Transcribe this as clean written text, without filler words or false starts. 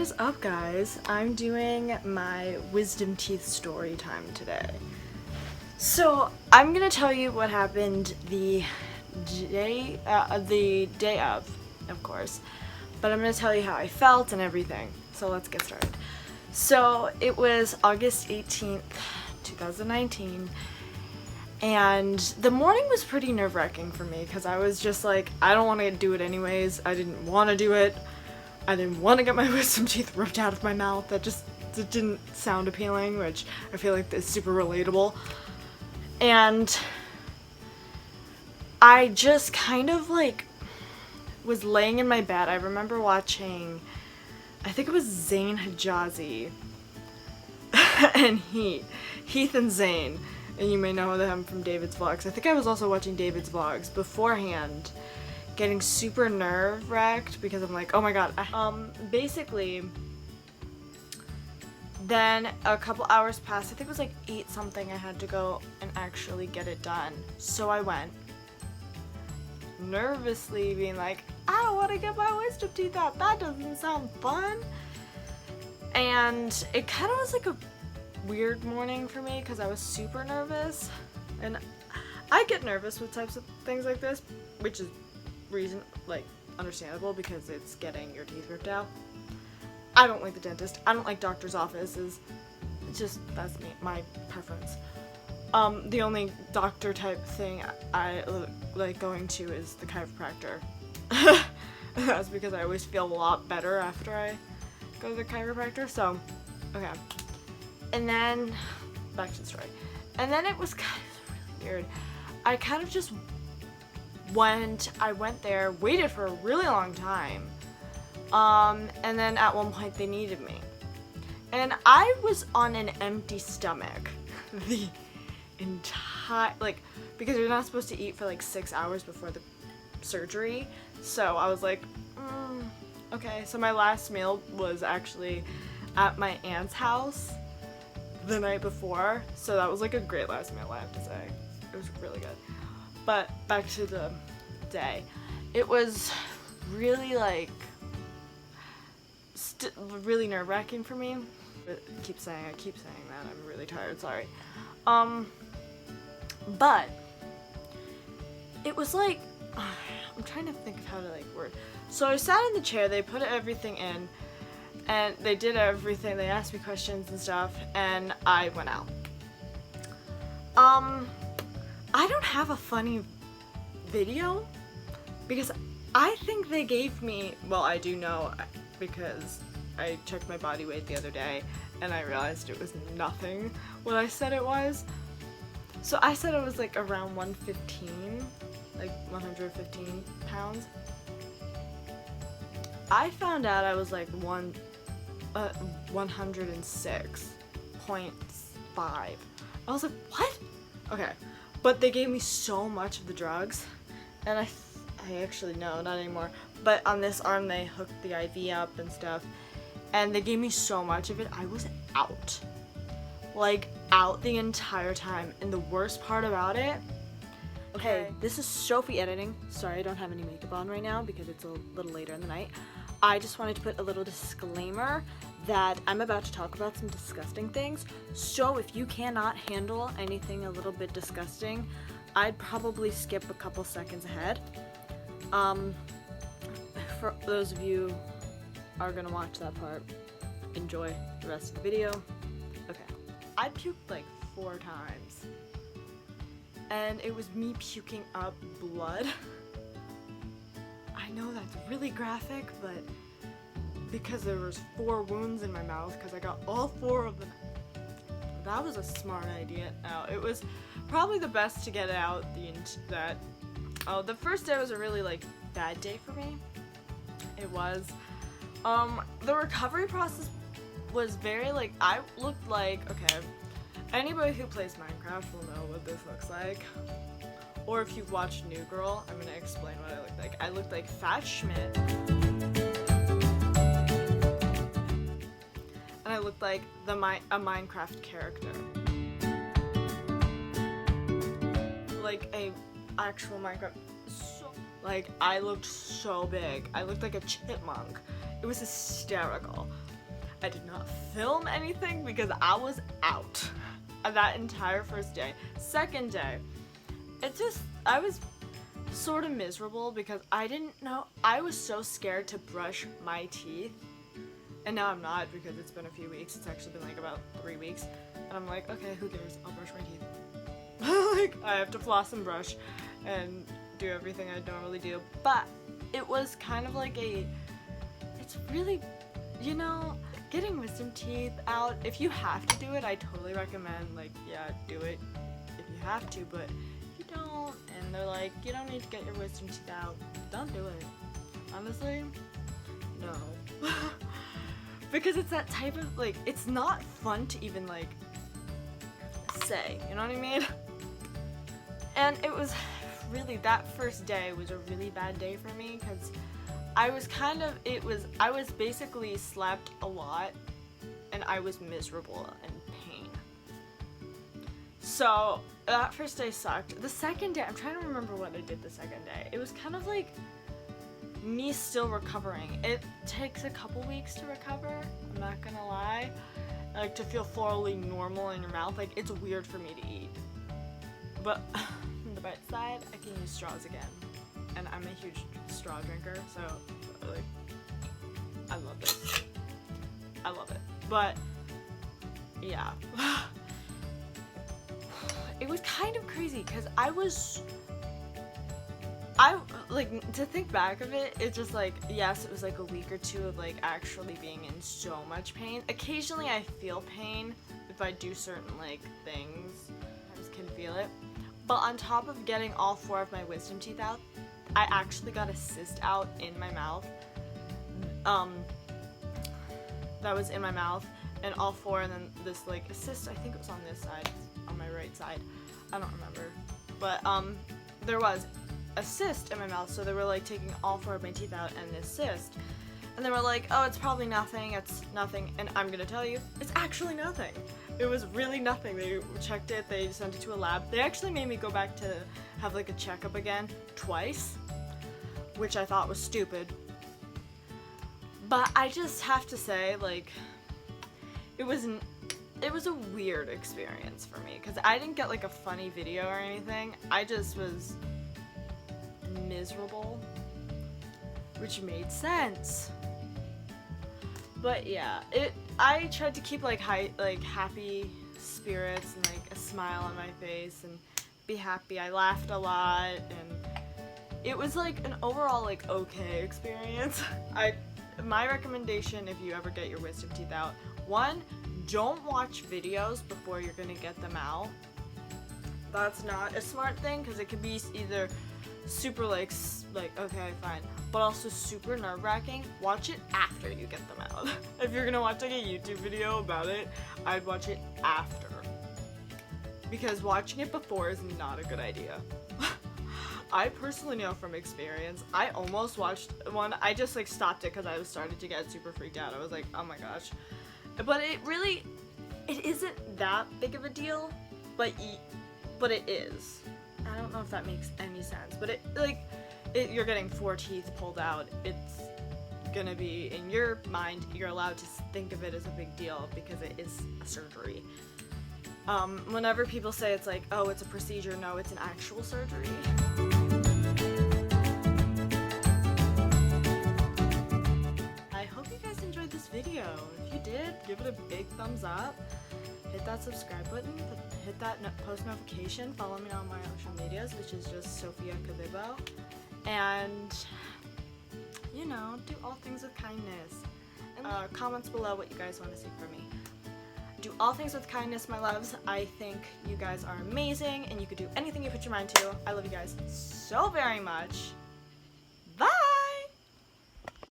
is up, guys? I'm doing my wisdom teeth story time today. So I'm gonna tell you what happened the day of course, but I'm gonna tell you how I felt and everything. So let's get started. So it was August 18th, 2019, and the morning was pretty nerve-wracking for me because I was just like, I don't want to do it anyways. I didn't want to do it. I didn't want to get my wisdom teeth ripped out of my mouth. It didn't sound appealing, which I feel like is super relatable. And I just kind of like was laying in my bed. I remember watching, I think it was Zayn Hijazi and Heath and Zayn, and you may know them from David's Vlogs. I think I was also watching David's Vlogs beforehand, getting super nerve-wracked because I'm like, oh my god. Basically, then a couple hours passed. I think it was like 8 something. I had to go and actually get it done. So I went, nervously being like, I don't want to get my wisdom teeth out. That doesn't sound fun. And it kind of was like a weird morning for me because I was super nervous. And I get nervous with types of things like this, which is understandable because it's getting your teeth ripped out. I don't like the dentist. I don't like doctor's offices. It's just, that's me, my preference. The only doctor type thing I like going to is the chiropractor. That's because I always feel a lot better after I go to the chiropractor. So, okay. And then, back to the story. And then it was kind of really weird. I kind of just I went there, waited for a really long time. And then at one point they needed me. And I was on an empty stomach the entire, because you're not supposed to eat for 6 hours before the surgery. So I was like, okay. So my last meal was actually at my aunt's house the night before. So that was a great last meal, I have to say. It was really good. But back to the day. It was really really nerve-wracking for me. I keep saying that. I'm really tired, sorry. But it was I'm trying to think of how to word. So I sat in the chair, they put everything in, and they did everything. They asked me questions and stuff, and I went out. I don't have a funny video because I think they gave me, well, I do know because I checked my body weight the other day and I realized it was nothing what I said it was. So I said it was around 115, 115 pounds. I found out I was 106.5. I was like, what? Okay. But they gave me so much of the drugs, and I actually, no, not anymore, but on this arm they hooked the IV up and stuff, and they gave me so much of it, I was out. Out the entire time. And the worst part about it, okay, this is Sophie editing. Sorry, I don't have any makeup on right now because it's a little later in the night. I just wanted to put a little disclaimer that I'm about to talk about some disgusting things. So if you cannot handle anything a little bit disgusting, I'd probably skip a couple seconds ahead. For those of you who are gonna watch that part, enjoy the rest of the video. Okay. I puked 4 times. And it was me puking up blood. I know that's really graphic, but because there was 4 wounds in my mouth, because I got all 4 of them. That was a smart idea. No, it was probably the best to get out the first day was a really bad day for me. It was. The recovery process was very I looked okay, anybody who plays Minecraft will know what this looks like. Or if you've watched New Girl, I'm gonna explain what I looked like. I looked like Fat Schmidt. And I looked like a Minecraft character. A actual Minecraft. So, I looked so big. I looked like a chipmunk. It was hysterical. I did not film anything because I was out that entire first day. Second day, I was sort of miserable because I didn't know, I was so scared to brush my teeth. And now I'm not because it's been a few weeks. It's actually been like about 3 weeks. And I'm like, okay, who cares? I'll brush my teeth. Like, I have to floss and brush and do everything I normally do. But it was kind of like it's really, you know, getting wisdom teeth out. If you have to do it, I totally recommend, like, yeah, do it if you have to. But if you don't, and they're like, you don't need to get your wisdom teeth out, don't do it. Honestly, no. Because it's that type of, like, it's not fun to even, like, say, you know what I mean? And it was really, that first day was a really bad day for me because I was basically slept a lot and I was miserable and pain. So that first day sucked. The second day, I'm trying to remember what I did the second day. It was kind of like me still recovering. It takes a couple weeks to recover, I'm not gonna lie. Like, to feel fully normal in your mouth. Like, it's weird for me to eat. But on the bright side, I can use straws again. And I'm a huge straw drinker, so, like, I love this. I love it. But, yeah. It was kind of crazy, because like, to think back of it, it's just like, yes, it was like a week or two of like actually being in so much pain. Occasionally I feel pain if I do certain like things. I just can feel it. But on top of getting all 4 of my wisdom teeth out, I actually got a cyst out in my mouth. That was in my mouth, and all 4, and then this like a cyst, I think it was on this side, on my right side. I don't remember. But there was a cyst in my mouth, so they were like taking all 4 of my teeth out and this cyst, and they were like, oh, it's probably nothing, it's nothing, and I'm gonna tell you, it's actually nothing. It was really nothing. They checked it, they sent it to a lab. They actually made me go back to have like a checkup again twice, which I thought was stupid. But I just have to say, like, it was a weird experience for me, because I didn't get like a funny video or anything. I just was miserable, which made sense. But yeah, I tried to keep like happy spirits and like a smile on my face and be happy. I laughed a lot, and it was like an overall like okay experience. My recommendation, if you ever get your wisdom teeth out, 1, don't watch videos before you're gonna get them out. That's not a smart thing, because it could be either super like okay, fine, but also super nerve-wracking. Watch it after you get them out. If you're gonna watch like a YouTube video about it, I'd watch it after, because watching it before is not a good idea. I personally know from experience, I almost watched one. I just like stopped it because I was starting to get super freaked out. I was like, oh my gosh. But it isn't that big of a deal, but it is. I don't know if that makes any sense, but you're getting 4 teeth pulled out. It's gonna be, in your mind, you're allowed to think of it as a big deal because it is a surgery. Whenever people say it's like, oh, it's a procedure, no, it's an actual surgery. I hope you guys enjoyed this video. If you did, give it a big thumbs up. Hit that subscribe button, hit that post notification, follow me on my social medias, which is just Sophia Kabibo, and, you know, do all things with kindness. And comments below what you guys want to see from me. Do all things with kindness, my loves. I think you guys are amazing, and you could do anything you put your mind to. I love you guys so very much.